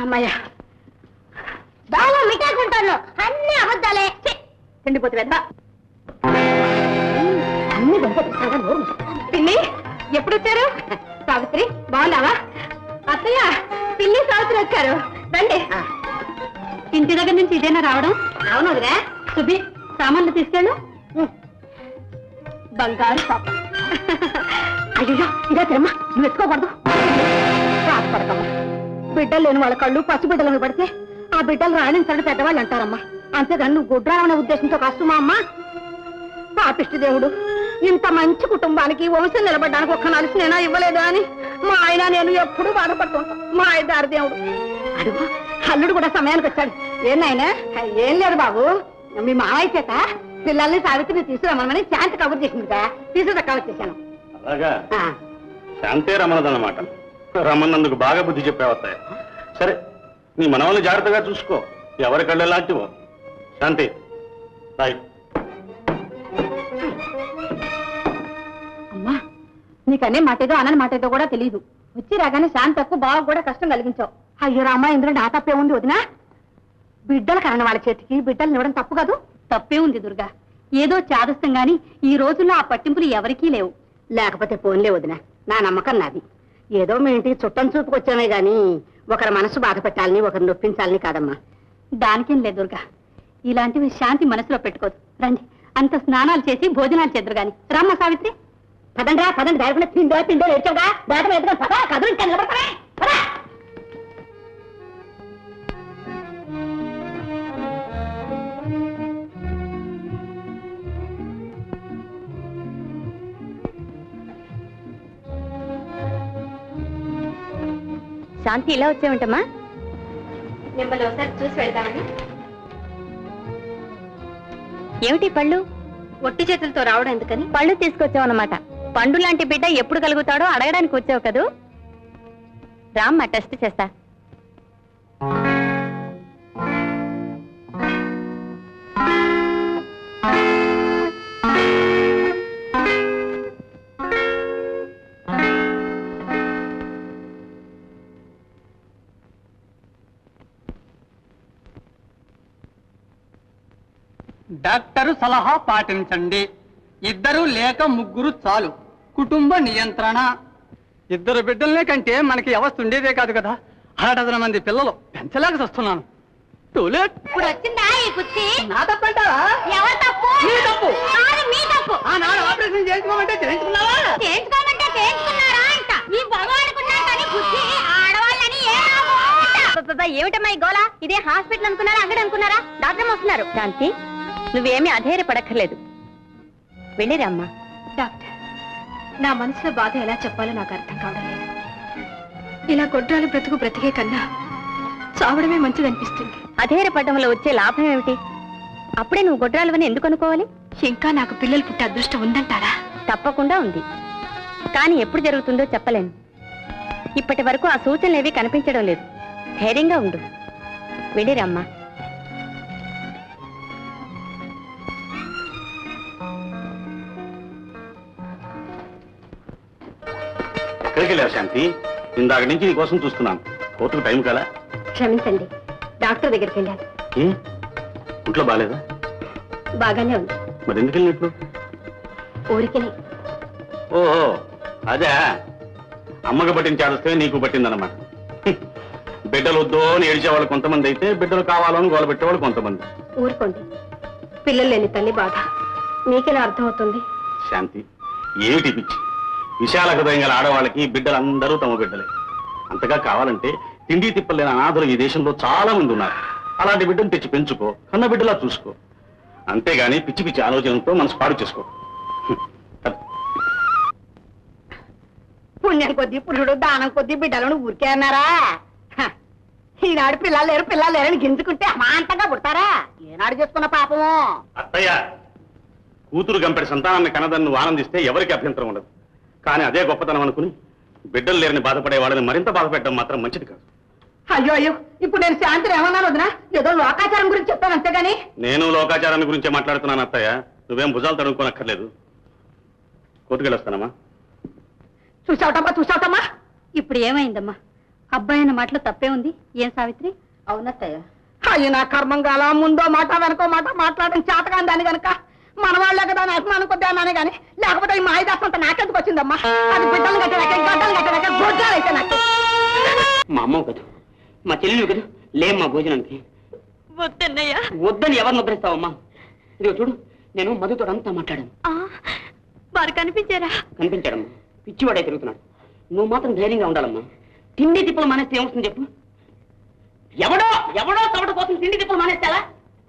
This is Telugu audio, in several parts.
అమ్మయ్యా బాగా మిఠాకుంటాను అన్ని అబద్ధాలే తిండిపోతే పెద్ద అన్ని పిల్లి ఎప్పుడు వచ్చారు? సావిత్రి బాగున్నావా? అత్తయ్య పిల్లి సావిత్రి వచ్చారు రండి. ఇంటి దగ్గర నుంచి ఇదేనా రావడం? అవును వదినా. సుబ్బి సామాన్లు తీసుకెళ్ళు. బంగారు పాప. అయ్యో ఇదే తిరమ్మా, నువ్వు ఎత్తుకోకూడదు. పడకమ్మా, బిడ్డలు లేని వాళ్ళ కళ్ళు పసిబిడ్డలను పడితే ఆ బిడ్డలు రాణించడం పెద్దవాళ్ళు అంటారమ్మా. అంతేగాని నువ్వు గుడ్రావనే ఉద్దేశంతో కష్టమా అమ్మా? పాపిష్టి దేవుడు ఇంత మంచి కుటుంబానికి వంశం నిలబడ్డానికి ఒక్క నలిసినైనా ఇవ్వలేదు అని మా ఆయన నేను ఎప్పుడూ బాధపడుతుంటాం. మా ఆయన దేవుడు అడుగు అల్లుడు కూడా సమయానికి వచ్చాడు. ఏనాయన? ఏం లేదు బాబు, మీ మావయ్య చేత పిల్లల్ని సావిత్రిని తీసుకురమ్మని శాంతి కబుర్ చేసిందిగా, తీసుకురక్క వచ్చేసాను. అలాగా? శాంతే రమ్మన్నదన్నమాట. రమ్మన్నందుకు బాగా బుద్ధి చెప్పేవస్తాయి. సరే, నీ మనవల్ని జాగ్రత్తగా చూసుకో, ఎవరి కళ్ళు లాంటివో. శాంతి బాయ్. అమ్మా, నీకనే మాటేదో అనని మాటేదో కూడా తెలీదు. వచ్చి రాగానే శాంతకు బాగా కూడా కష్టం కలిగించావు. అయ్యో రామ్మా, ఇందులో నా తప్పే ఉంది వదినా. బిడ్డలు కాని వాళ్ళ చేతికి బిడ్డలు ఇవ్వడం తప్పు కాదు. తప్పే ఉంది దుర్గా, ఏదో చాదస్తం గాని ఈ రోజుల్లో ఆ పట్టింపులు ఎవరికీ లేవు. లేకపోతే పోన్లే వదినా, నా నమ్మకం నాది. ఏదో మీ ఇంటికి చుట్టం చూపుకొచ్చామే గాని ఒకరి మనసు బాధ పెట్టాలని ఒకరిని నొప్పించాలని కాదమ్మా. దానికేం లేదు దుర్గా, ఇలాంటివి శాంతి మనసులో పెట్టుకోదు. రండి, అంత స్నానాలు చేసి భోజనాలు చేద్దరు గాని. రమ్మ సావిత్రి, పదండి రా పదండి. దాని తిండో తిండో ఏడ్చావుగా, దాటం ఎదుగు పదా కదులు ఇంకా నిలబడతానే. శాంతి ఇలా వచ్చావుంటమ్మా? మిమ్మల్ని ఒకసారి చూసి వెళ్తామని. ఏమిటి పళ్ళు? ఒట్టి చేతులతో రావడం ఎందుకని? పళ్ళు తీసుకొచ్చావన్నమాట. పండు లాంటి బిడ్డ ఎప్పుడు కలుగుతాడో అడగడానికి వచ్చావు కదూ. రామ్మా, టెస్ట్ చేస్తా. డాక్టరు సలహా పాటించండి. 2 లేక 3 చాలు. కుటుంబ నియంత్రణ. 2 బిడ్డలనే కంటే మనకి వ్యవస్థ ఉండేదే కాదు కదా. 6 మంది పిల్లలు పెంచలేక వస్తున్నాను. టూలెట్ ఇప్పుడు వచ్చిందా ఈ కుర్చీ? నా తప్పంటావా? ఎవరి తప్పు? నీ తప్పు. మీ తప్పు. ఆనాడు ఆపరేషన్ చేయించుకోమంటే చేయించుకున్నావా? చేయించుకోమంటే చేయించుకున్నారా అంట. ఈ భగవానుకున్నా కానీ కుర్చీ ఆడవాళ్ళని ఏమిటమ్మా ఈ గోళ? ఇదే హాస్పిటల్ అనుకున్నారా, అంగడి అనుకున్నారా? డాక్టర్ వస్తున్నారు. శాంతి, నువ్వేమీ అధైర్యపడక్కర్లేదు, వెళ్ళిరమ్మా. డాక్టర్, నా మనసులో బాధ ఎలా చెప్పాలో నాకు అర్థం కావడం లేదు. ఇలా గొడ్రాలు బ్రతుకు బ్రతికే కన్నా చావడమే మంచిదనిపిస్తుంది. అధైర్యపడడంలో వచ్చే లాభం ఏమిటి? అప్పుడే నువ్వు గొడ్రాలువని ఎందుకు అనుకోవాలి? ఇంకా నాకు పిల్లలు పుట్టే అదృష్టం ఉందంటారా? తప్పకుండా ఉంది, కానీ ఎప్పుడు జరుగుతుందో చెప్పలేను. ఇప్పటి వరకు ఆ సూచనలేవి కనిపించడం లేదు. ధైర్యంగా ఉండు, వెళ్ళిరమ్మా. ఎక్కడికి వెళ్ళావు శాంతి? ఇందాక నుంచి నీ కోసం చూస్తున్నాను. కోర్టుకు టైం కదా. క్షమించండి, డాక్టర్ దగ్గరికి వెళ్ళాను. ఏ ఇంట్లో బాగాలేదా? బాగానే ఉంది. మరి ఎందుకు వెళ్ళినట్లు? ఊరికనే. ఓహో, అదే అమ్మకు పట్టిన చేస్తే నీకు పట్టిందన్నమాట. బిడ్డలు వద్దో అని ఏడిచేవాళ్ళు కొంతమంది అయితే, బిడ్డలు కావాలని గోల పెట్టేవాళ్ళు కొంతమంది. ఊరుకోండి, పిల్లలు లేని తల్లి బాధ మీకెలా అర్థమవుతుంది? శాంతి, ఏమిటి పిచ్చి? విశాల హృదయం గల ఆడవాళ్ళకి బిడ్డలందరూ తమ బిడ్డలే. అంతగా కావాలంటే తిండి తిప్పలేని అనాథులు ఈ దేశంలో చాలా మంది ఉన్నారు. అలాంటి బిడ్డను తెచ్చి పెంచుకో, కన్న బిడ్డలా చూసుకో. అంతేగాని పిచ్చి పిచ్చి ఆలోచనతో మనసు పాడు చేసుకో. పుణ్యం కొద్దీ పురుడు, దానం కొద్దీ బిడ్డలను ఊరికే అన్నారా? ఈనాడు పిల్లలు లేరని గింజుకుంటే అమాంతంగా పుడతారా? ఏనాడు చేసుకున్న పాపము. అత్తయ్య, కూతురు గంపెడి సంతానాన్ని కనదన్ను ఆనందిస్తే ఎవరికి అభ్యంతరం ఉండదు. కానీ అదే గొప్పతనం అనుకుని బిడ్డలు లేరని బాధపడే వాళ్ళని మరింత బాధపెట్టడం మాత్రం మంచిది కాదు. అయ్యో అయ్యో, ఇప్పుడు నేను శాంతిని ఏమన్నాను వదినా? ఏదో లోకాచారం గురించి చెప్తాను అంతేగాని. నేను లోకాచారాన్ని గురించే మాట్లాడుతున్నాను అత్తయ్య. నువ్వేం భుజాలు తడుముకోనక్కర్లేదు. కోర్టుకెళ్ళొస్తానమ్మా. చూసావటమ్మా. ఇప్పుడు ఏమైందమ్మా? అబ్బాయి అన్న మాటలో తప్పే ఉంది. ఏం సావిత్రి? అవునత్తయ్య. అయ్యి నా కర్మం కాల ముందో మాట వెనకో మాట మాట్లాడడం చేతగాని దాని గనక మన వాళ్ళే కదా అని అభిమానం కొద్దామని కానీ లేకపోతే ఈ మాయదాసం అంతా నాకెందుకు వచ్చిందమ్మా? అది బిడ్డలు కట్టినాక గడ్డలు కట్టినాక గొడ్డాలు అయితే నాకు. మా అమ్మ కదా, మా చెల్లెలు కదా, లేమ్మా భోజనానికి. వద్దన్నయ్య. వద్దని ఎవరిని ఉద్ధరిస్తావమ్మా? ఇదిగో చూడు, నేను మధుతో అంతా మాట్లాడాను. వారు కనిపించారా? కనిపించాడమ్మా, పిచ్చివాడే తిరుగుతున్నాడు. నువ్వు మాత్రం ధైర్యంగా ఉండాలమ్మా. తిండి తిప్పలు మానేస్తే ఏమొస్తుంది చెప్పు? ఎవడో ఎవడో తమట కోసం తిండి తిప్పలు మానేస్తాలా?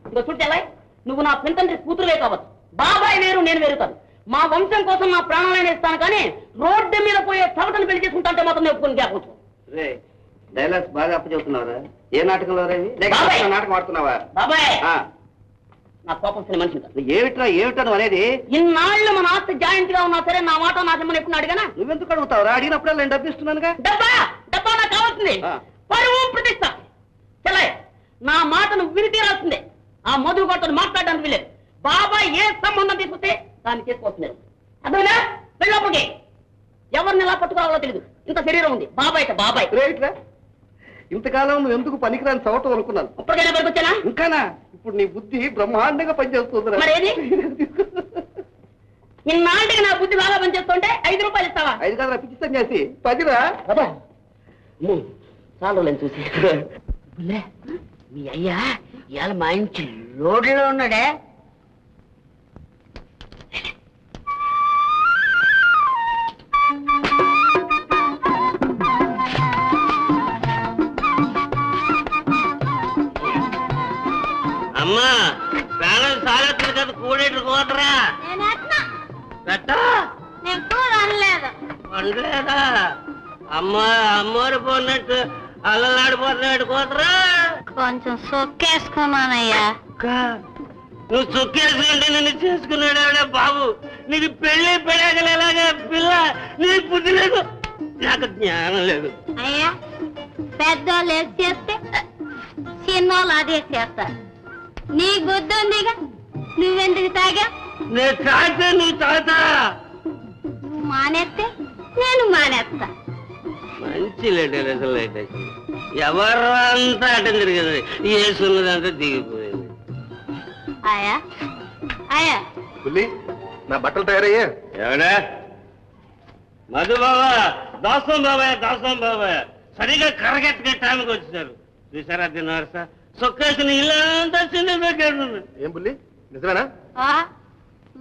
ఇదిగో చూడు చెల్లాయి, నువ్వు నా పెంతండ్రి కూతురువే కావచ్చు, బాబాయ్ వేరు నేను వేరు కాదు. మా వంశం కోసం నా ప్రాణాలైనా ఇస్తాను, కానీ రోడ్డు మీద పోయే చవటను పెళ్లి చేసుకుంటా మాత్రం నేర్పుకొని చెప్పవచ్చు. డైలాగ్స్ బాగా అప్పచెబుతున్నావరా? ఏ నాటకంలో నాటకం ఆడుతున్నావా? బాబాయ్ నా కోపం వస్తున్న మనిషి ఏమిటా నువ్వు అనేది? ఇన్నాళ్ళు మన ఆస్తి జాయింట్ గా ఉన్నా సరే నా మాట నాశనం ఎప్పుడు అడిగానా? నువ్వెందుకు అడుగుతావురా? అడిగినప్పుడే నేను డబ్బు ఇస్తున్నానుగా. డబ్బా డబ్బా నాకు కావాల్సింది, పరువు ప్రతిష్ట. చెల్లాయి, నా మాట నువ్వు విని తీరాల్సిందే. ఆ మధు కొట్టను మాట్లాడడానికి వీలేదు. బాబాయ్ ఏ సంబంధం తీసుకొస్తే దాన్ని చేసుకోవచ్చు. అర్థమైనా? వెళ్ళప్పటికి ఎవరిని ఎలా పట్టుకోవాలో తెలియదు. ఇంత శరీరం ఉంది. బాబాయ్ బాబాయ్ రేట్రా, ఇంతకాలం నువ్వు ఎందుకు పనికిరాని చవటం అనుకున్నాను. ఇప్పటికైనా పనికొచ్చానా? ఇంకానా? ఇప్పుడు నీ బుద్ధి బ్రహ్మాండంగా పనిచేస్తుంది. మరేది? ఇన్నాళ్ళకి నా బుద్ధి బాగా పనిచేస్తుంటే 5 రూపాయలు ఇస్తావా? 5 కాదురా, పిచ్చితం చేసి 10రా. చాలు చూసి మీ అయ్యా ఇవాళ మంచి లోడ్లో ఉన్నాడే. అమ్మా ప్రాణం సాలెత్తుంది కదా, కూడేటు కోటరా వండలేదా? అమ్మోరు పోన్నట్టు అల్లలాడిపోతున్నాడు కోతరా. కొంచెం సొక్కేసుకున్నానయ్యా. నువ్వు సొక్కేసుకుంటే నిన్ను చేసుకున్నాడు బాబు. నీకు పెళ్లి పెళ్ళగలేలాగా పిల్ల నీ బుద్ధి లేదు, నాకు జ్ఞానం లేదు. అయ్యా, పెద్దోళ్ళు ఏది చేస్తే చిన్నోళ్ళు అదే చేస్తారు. నీ బుద్ధి ఉందిగా, నువ్వెందుకు తాగా? నేను తాగితే నువ్వు తాగుతా. నువ్వు మానేస్తే నేను మానేస్తా. మంచి లెటర్ అసలు లెటర్. ఎవరు అంతా అటం తిరిగింది, వేసున్నదంతా దిగిపోయింది. ఆయా ఆయా పుల్లి, నా బట్టలు తయారయ్యా? ఎవడా? మధు బాబా, దాసం బాబాయ్ సరిగా కరగట్టుగా టైంకి వచ్చేసారు. చూసారా తిన్నారు సార్, సొక్కేసిన ఇల్లంతా చిన్న పెట్టాడు. ఏం పుల్లి, నిజమేనా?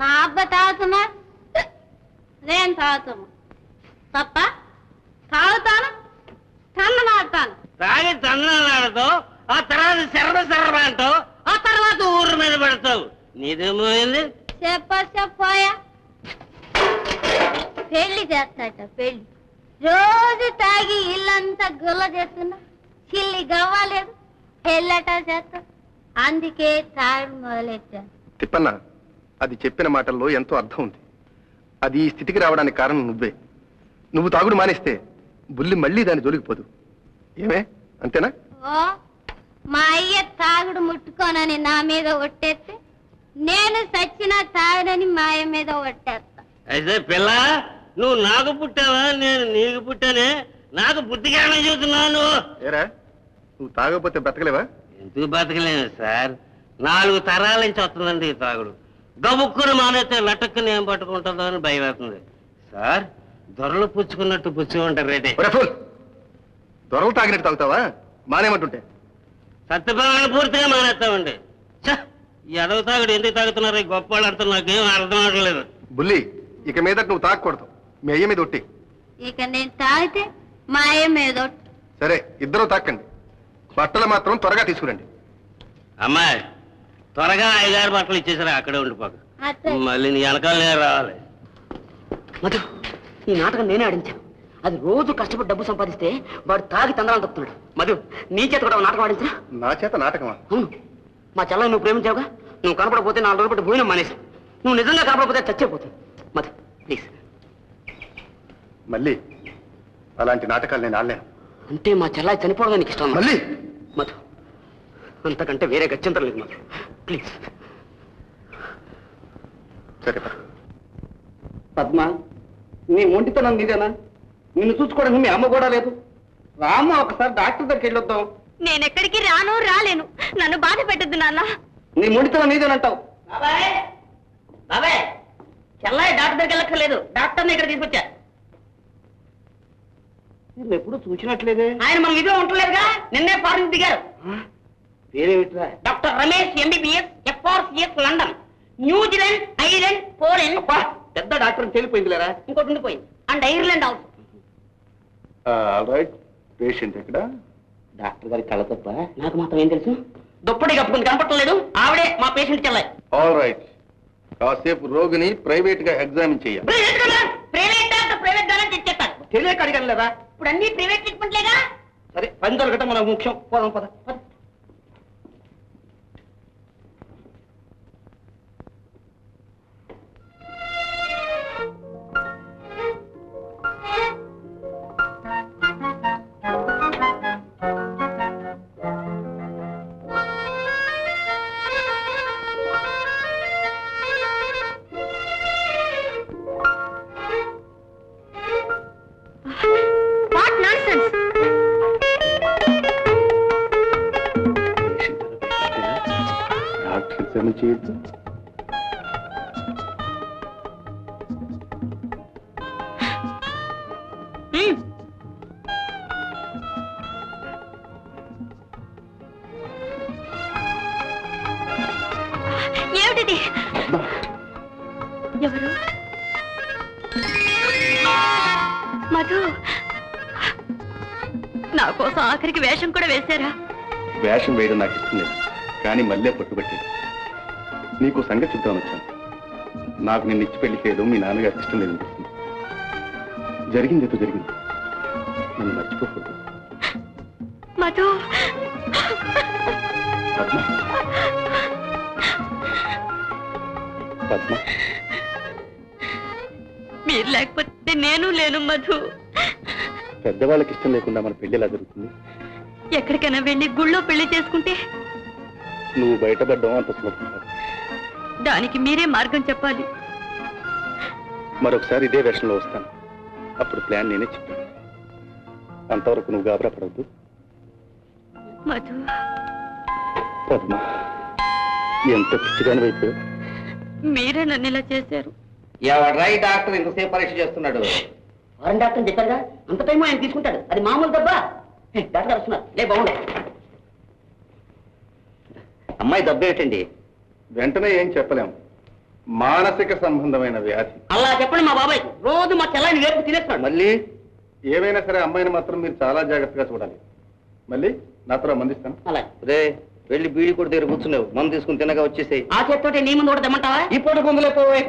నా అబ్బ తాగుతున్నా, నేను తాగుతున్నా తప్ప. తాగుతాను, తన్ననాడతాను. తాగి తన్నాడుతావు, ఆ తర్వాత శరణ అంటావు, ఆ తర్వాత ఊరు మీద పెడతావు. నీదేమోయింది? చెప్పపోయా, పెళ్లి చేస్తాట. పెళ్లి రోజు తాగి ఇల్లంతా గుల్ల చేస్తున్నా, చిల్లి గవ్వాలేదు, పెళ్ళట చేస్తా. అందుకే తాడు మొదలెట్టాను. తిప్పన్న, అది చెప్పిన మాటల్లో ఎంతో అర్థం ఉంది. అది ఈ స్థితికి రావడానికి కారణం నువ్వే. నువ్వు తాగుడు మానేస్తే బుల్లి మళ్ళీ దాన్ని జోలికిపోదు. ఏమే, అంతేనా? ఓ, మా అయ్య తాగుడు ముట్టుకోనని నా మీద ఒట్టేస్తే నేను సచ్చినా తాగుడని మా అయ్య మీద ఒట్టేస్తా. అయితే పిల్ల, నువ్వు నాకు పుట్టావా నేను నీకు పుట్టానే? నాకు బుద్ధి జ్ఞానం చూస్తున్నాను. ఏరా, నువ్వు తాగకపోతే బ్రతకలేవా? ఎందుకు బతకలేను సార్, 4 తరాల నుంచి వస్తుందండి ఈ తాగుడు. గబుక్కుని మానేస్తే లటక్కుని ఏం పట్టుకుంటుందో అని భయం అవుతుంది సార్. దొరలు పుచ్చుకున్నట్టు పుచ్చుకుంటారు రేటే. దొరలు తాగినట్టు తాగుతావా? మానేమంటుంటే సత్యభావాన్ని పూర్తిగా మానేస్తామండి. ఈ అడవి తాగుడు ఎందుకు తాగుతున్నారు ఈ గొప్ప వాళ్ళు అంతా నాకేం అర్థం అవట్లేదు. బుల్లి, ఇక మీద నువ్వు తాగకూడదు. మీ అయ్య మీద ఒట్టి. ఇక నేను తాగితే మా అయ్య మీద ఒట్టు. సరే, ఇద్దరు తాకండి. బట్టలు మాత్రం త్వరగా తీసుకురండి. అమ్మాయి, త్వరగా 5-6 బట్టలు ఇచ్చేసారా, అక్కడే ఉండిపోక. అత్తయ్య. మళ్ళీ నీ వెనకాలనే రావాలి. మధు, ఈ నాటకం నేనే ఆడించాను. అది రోజు కష్టపడి డబ్బు సంపాదిస్తే వాడు తాగి తందరాలు తప్పుతున్నాడు. మధు, నీ చేత కూడా నాటకం ఆడించా? నా చేత నాటకమా? అవును. మా చెల్లెని నువ్వు ప్రేమించావుగా, నువ్వు కనపడకపోతే 4 రోజులు పెట్టి భూమిలో మానేసి, నువ్వు నిజంగా కనపడకపోతే చచ్చేపోతుంది. మధు ప్లీజ్. మళ్ళీ అలాంటి నాటకాలు నేను ఆడలేను. అంటే మా చెల్లాయి చనిపోవడం నీకు ఇష్టం? మళ్ళీ మధు, అంతకంటే వేరే గత్యంతరం లేదు మధు, ప్లీజ్. సరే పద్మ, నీ ఒంటితనం నీదేనా? నిన్ను చూసుకోవడానికి మీ అమ్మ కూడా లేదు. రామ్మా ఒకసారి డాక్టర్ దగ్గరికి వెళ్ళొద్దాం. నేనెక్కడికి రాలేను. నన్ను బాధ పెట్టద్దు నాన్న. నీ ముడితో నీదేనంటావు. బాబాయ్ బాబాయ్ చెల్లాయి డాక్టర్ దగ్గరికి వెళ్ళక్కర్లేదు, డాక్టర్ని ఇక్కడ తీసుకొచ్చా. ఎప్పుడు చూసినట్లేదే. ఆయన మన ఇదిలో ఉంటలేదుగా, నిన్నే ఫారెన్ దిగారు. పేరేమిట్రా? Doctor Ramesh MBBS FRCS London, New Zealand, Ireland, Poland. అబ్బా పెద్ద డాక్టర్ తెలిపోయిందిలేరా. ఇంకోటి ఉండిపోయింది, and Ireland house. All right. Patient ఎక్కడ? డాక్టర్ గారి కళ్ళ తప్ప నాకు మాత్రం ఏం తెలుసు? దుప్పటి కప్పుకుని కనపట్టలేదు, ఆవిడే మా పేషెంట్ చెల్లాయి. All right. కాసేపు రోగిని ప్రైవేట్ గా ఎగ్జామిన్ చేయాలి. ప్రైవేట్ డాక్టర్ ప్రైవేట్ గానే తెచ్చేస్తాడు. తెలియక అడిగాను లేదా? ఇప్పుడు అన్ని ప్రైవేట్ ట్రీట్మెంట్లేగా. సరే పని దొరకటం మనకు ముఖ్యం. పోదాం పద. What nonsense. డాక్టర్ ఎగ్జామిన్ చేయొద్దు. ఏమిటిది? ఎవరు? మధు, నా కోసం ఆఖరికి వేషం కూడా వేశారా? వేషం వేయడం నాకు ఇష్టం లేదు, కానీ మళ్ళీ పట్టుబట్టేది. నీకు సంగతి చెప్తాను వచ్చాను. నాకు నిన్ను ఇచ్చి పెళ్లి చేయడం మీ నాన్నగారికి ఇష్టం లేదనిపిస్తుంది. జరిగింది ఏదో జరిగింది, నన్ను మర్చిపోకూడదు. మధు, పద్మ, పద్మ, మీరు లేకపోతే నేను లేను మధు. పెద్దవాళ్ళకి ఇష్టం లేకుండా మన పెళ్లి ఎలా జరుగుతుంది? ఎక్కడికైనా వెళ్ళి గుళ్ళో పెళ్లి చేసుకుంటే నువ్వు బయటపడ్డం అంత సులభం కాదు. దానికి మీరే మార్గం చెప్పాలి. మరొకసారి ఇదే వేషంలో వస్తాను, అప్పుడు ప్లాన్ నేనే చెప్తాను. అంతవరకు నువ్వు గాబరా పడవద్దు. మధు, పద్మ, ఎంత పిచ్చిగాని వైపు. మీరే నన్ను ఇలా చేశారు. ఎవడ్రా ఈ డాక్టర్ ఇంతసేపు పరీక్ష చేస్తున్నాడు? ఫారెన్ డాక్టర్ చెప్పారుగా, అంత టైం ఆయన తీసుకుంటాడు. అది మామూలు దెబ్బా. డాక్టర్ గారు వస్తున్నారు, లే బాగుండే. అమ్మాయి దెబ్బేటండి? వెంటనే ఏం చెప్పలేం, మానసిక సంబంధమైన వ్యాధి. అలా చెప్పండి మా బాబాయ్, రోజు మా చెల్లాయిని వేపు తినేస్తున్నాడు. మళ్ళీ ఏవైనా సరే అమ్మాయిని మాత్రం మీరు చాలా జాగ్రత్తగా చూడాలి. మళ్ళీ నాతో మందిస్తాను. అలా రే వెళ్ళి బీడి కొడి దగ్గర కూర్చున్నావు, మందు తీసుకుని తినగా వచ్చేసాయి. ఆ చేత్తోటే నీ ముందు కూడా తెమ్మంటావా? ఈ పూట ముందులే పోవే.